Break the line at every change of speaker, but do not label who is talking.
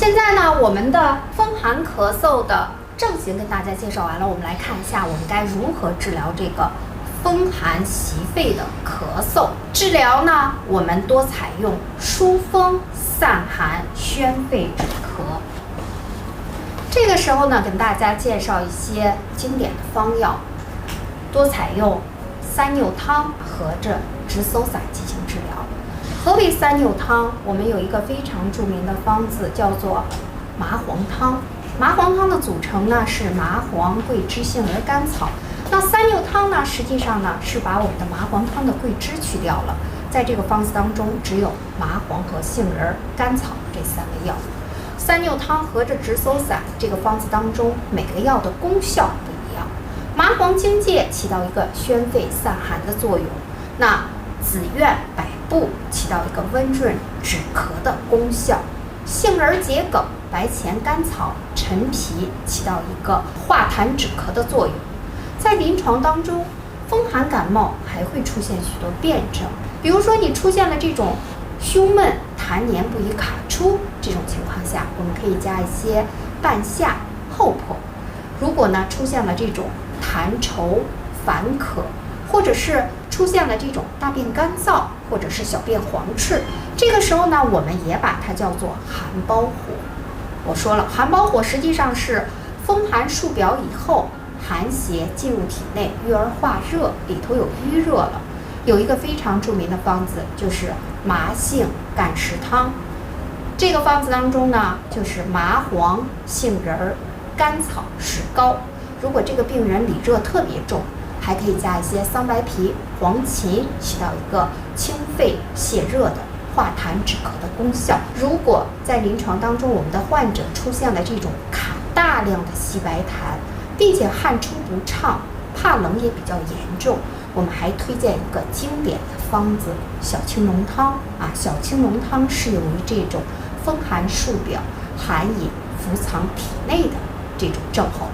现在呢，我们的风寒咳嗽的症型跟大家介绍完了，我们来看一下我们该如何治疗这个风寒袭肺的咳嗽。治疗呢，我们多采用疏风散寒、宣肺止咳。这个时候呢，跟大家介绍一些经典的方药，多采用三拗汤和着直溲散进行治疗。何为三拗汤？我们有一个非常著名的方子，叫做麻黄汤。麻黄汤的组成呢是麻黄、桂枝、杏仁、甘草。那三拗汤呢，实际上呢是把我们的麻黄汤的桂枝去掉了，在这个方子当中只有麻黄和杏仁、甘草这三味药。三拗汤和着直溲散这个方子当中，每个药的功效不一样。麻黄荆芥起到一个宣肺散寒的作用，那紫苑、百部起到一个温润止咳的功效，杏仁、桔梗、白钱、甘草、陈皮起到一个化痰止咳的作用。在临床当中，风寒感冒还会出现许多辩证，比如说你出现了这种胸闷、痰黏不已、卡出这种情况下，我们可以加一些半夏、厚朴。如果呢出现了这种痰稠、烦渴，或者是出现了这种大便干燥，或者是小便黄赤，这个时候呢，我们也把它叫做寒包火。我说了，寒包火实际上是风寒数表以后，寒邪进入体内，郁而化热，里头有淤热了。有一个非常著名的方子，就是麻杏干石汤。这个方子当中呢，就是麻黄、杏仁、甘草、石膏。如果这个病人里热特别重，还可以加一些桑白皮、黄芪，起到一个清肺泻热的化痰止咳的功效。如果在临床当中，我们的患者出现了这种卡大量的稀白痰，并且汗出不畅，怕冷也比较严重，我们还推荐一个经典的方子小青龙汤啊。小青龙汤适用于这种风寒数表、寒饮伏藏体内的这种症候。